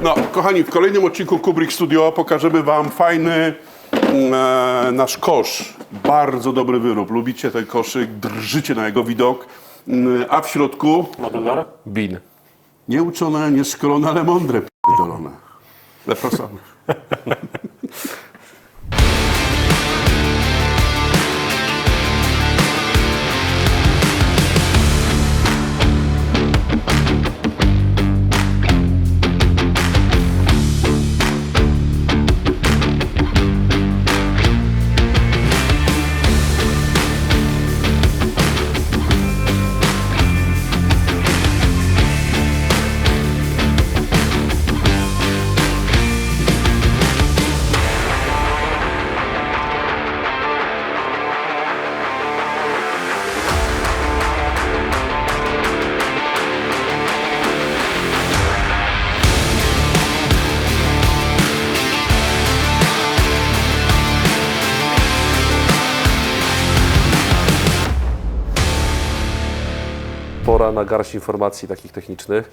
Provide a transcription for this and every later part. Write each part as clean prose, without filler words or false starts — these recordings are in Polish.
No, kochani, w kolejnym odcinku Kubrick Studio pokażemy Wam fajny nasz kosz. Bardzo dobry wyrób. Lubicie ten koszyk, drżycie na jego widok. A w środku... Bin. Nieuczone, nieszkolone, ale mądre p***dolone. Zapraszamy. Pora na garść informacji takich technicznych.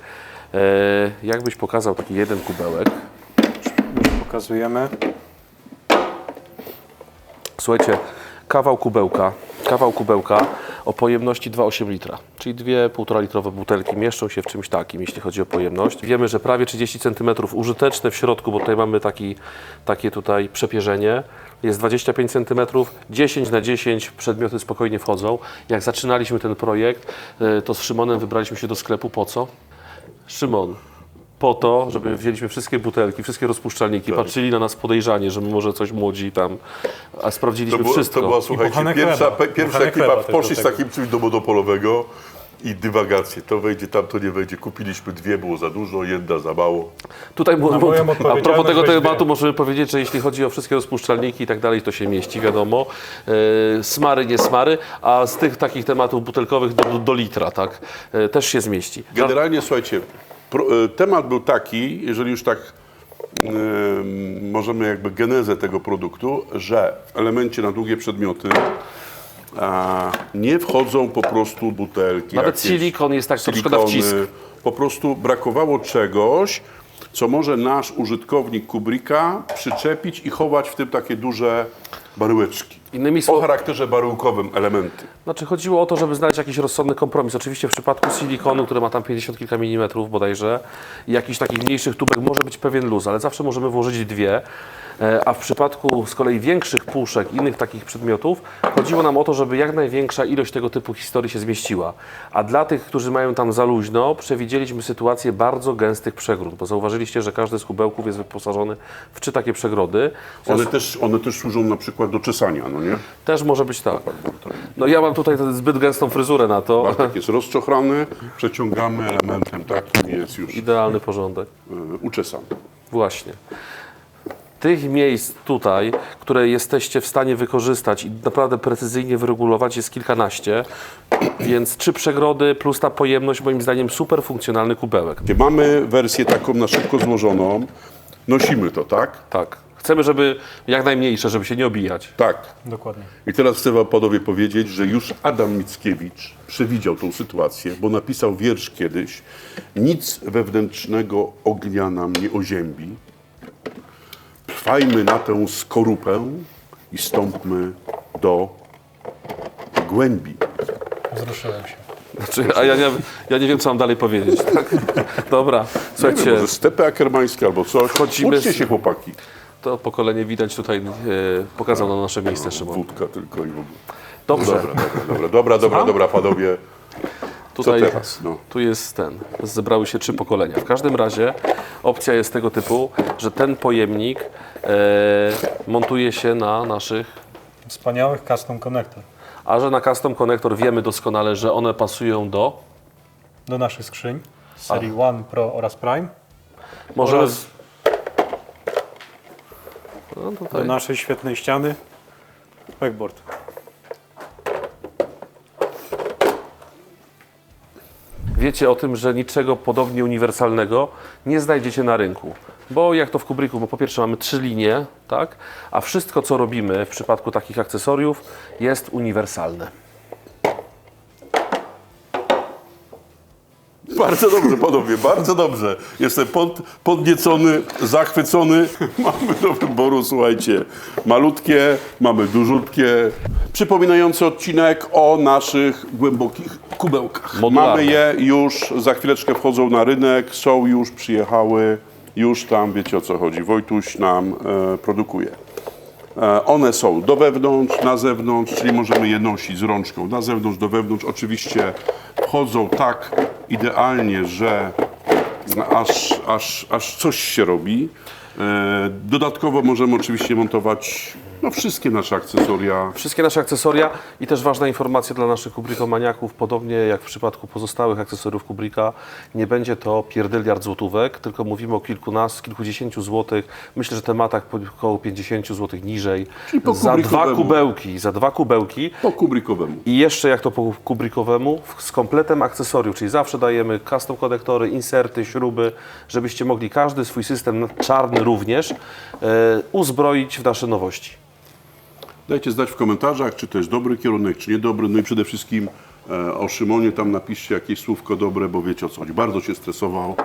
Jakbyś pokazał taki jeden kubełek. Pokazujemy. Słuchajcie, kawał kubełka o pojemności 2,8 litra, czyli dwie 1,5 litrowe butelki mieszczą się w czymś takim, jeśli chodzi o pojemność. Wiemy, że prawie 30 cm użyteczne w środku, bo tutaj mamy takie tutaj przepierzenie. Jest 25 cm, 10 na 10 przedmioty spokojnie wchodzą. Jak zaczynaliśmy ten projekt, to z Szymonem wybraliśmy się do sklepu. Po co? Szymon, po to, żeby wzięliśmy wszystkie butelki, wszystkie rozpuszczalniki, patrzyli na nas podejrzanie, że my może coś młodzi tam, a sprawdziliśmy wszystko. To była, słuchajcie, pierwsza ekipa poszli z takim czymś do monopolowego i dywagacje. To wejdzie, tamto nie wejdzie. Kupiliśmy dwie, było za dużo, jedna za mało. Tutaj a propos tego tematu dwie. możemy powiedzieć, że jeśli chodzi o wszystkie rozpuszczalniki i tak dalej, to się mieści, wiadomo. Smary, nie smary, a z tych takich tematów butelkowych do litra, tak, też się zmieści. Generalnie, słuchajcie, temat był taki, jeżeli już tak możemy jakby genezę tego produktu, że w elemencie na długie przedmioty nie wchodzą po prostu butelki. Nawet silikon jest tak troszkę na wcisk. Po prostu brakowało czegoś, co może nasz użytkownik Kubricka przyczepić i chować w tym takie duże baryłeczki. Innymi O słowy, charakterze baryłkowym elementy. znaczy chodziło o to, żeby znaleźć jakiś rozsądny kompromis. Oczywiście w przypadku silikonu, który ma tam 50 kilka milimetrów bodajże, i jakichś takich mniejszych tubek może być pewien luz, ale zawsze możemy włożyć dwie. A w przypadku z kolei większych puszek, innych takich przedmiotów, chodziło nam o to, żeby jak największa ilość tego typu historii się zmieściła. A dla tych, którzy mają tam za luźno, przewidzieliśmy sytuację bardzo gęstych przegród, bo zauważyliście, że każdy z kubełków jest wyposażony w 3 takie przegrody. One też służą na przykład do czesania, no nie? Też może być tak. No ja mam tutaj zbyt gęstą fryzurę na to. Bartek jest rozczochrany, przeciągamy elementem takim, jest już Idealny porządek. uczesany. Właśnie. Tych miejsc tutaj, które jesteście w stanie wykorzystać i naprawdę precyzyjnie wyregulować, jest kilkanaście, więc 3 przegrody plus ta pojemność, moim zdaniem super funkcjonalny kubełek. Mamy wersję taką na szybko złożoną, nosimy to, tak? Tak. Chcemy, żeby jak najmniejsze, żeby się nie obijać. Tak. Dokładnie. I teraz chcę Wam panowie powiedzieć, że już Adam Mickiewicz przewidział tą sytuację, bo napisał wiersz kiedyś: nic wewnętrznego ognia nam nie oziębi. Trwajmy na tę skorupę i stąpmy do głębi. Wzruszyłem się. Znaczy, a ja nie wiem, co mam dalej powiedzieć. Tak? Dobra, słuchajcie, Może stepy akermańskie albo coś. Wchodzimy Uczcie się, chłopaki. to pokolenie widać tutaj pokazał nam nasze miejsce, Szymon. Wódka tylko i w ogóle. Dobrze, Dobra, panowie. tutaj, Co teraz? No. tu jest zebrały się 3 pokolenia. W każdym razie opcja jest tego typu, że ten pojemnik montuje się na naszych, Wspaniałych custom connector. a że na custom connector wiemy doskonale, że one pasują do, Do naszych skrzyń serii One Pro oraz Prime. możemy, Oraz no do tutaj, naszej świetnej ściany backboard. wiecie o tym, że niczego podobnie uniwersalnego nie znajdziecie na rynku. Bo jak to w Kubricku, bo po pierwsze mamy 3 linie, tak? A wszystko, co robimy w przypadku takich akcesoriów, jest uniwersalne. Bardzo dobrze, panowie, bardzo dobrze. Jestem podniecony, zachwycony. Mamy do wyboru, słuchajcie, malutkie, mamy dużutkie. Przypominający odcinek o naszych głębokich kubełkach. Modularne. Mamy je już, za chwileczkę wchodzą na rynek, są już, przyjechały, już tam, wiecie o co chodzi. Wojtuś nam produkuje. One są do wewnątrz, na zewnątrz, czyli możemy je nosić z rączką na zewnątrz, do wewnątrz. Oczywiście wchodzą tak idealnie, że aż coś się robi. Dodatkowo możemy oczywiście montować wszystkie nasze akcesoria. Wszystkie nasze akcesoria i też ważna informacja dla naszych kubrikomaniaków, podobnie jak w przypadku pozostałych akcesoriów Kubrika, nie będzie to pierdyliard złotówek, tylko mówimy o kilkudziesięciu złotych. Myślę, że tematach około 50 złotych niżej. Czyli po Za kubrikowemu. za dwa kubełki. Po kubrikowemu. I jeszcze jak to po kubrikowemu, z kompletem akcesoriów, czyli zawsze dajemy custom konektory, inserty, śruby, żebyście mogli każdy swój system czarny również uzbroić w nasze nowości. Dajcie znać w komentarzach, czy to jest dobry kierunek, czy niedobry. No i przede wszystkim o Szymonie tam napiszcie jakieś słówko dobre, bo wiecie o co chodzi. Bardzo się stresował.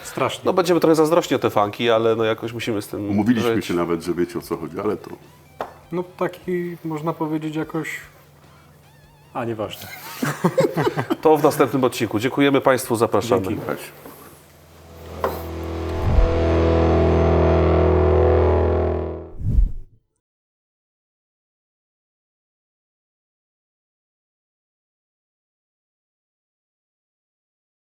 Strasznie. No będziemy trochę zazdrośni o te funki, ale no jakoś musimy z tym Umówiliśmy żyć. się nawet, że wiecie o co chodzi, ale to... No taki, można powiedzieć, jakoś... A, nieważne. To w następnym odcinku. Dziękujemy Państwu, zapraszamy. Dzięki. Weź.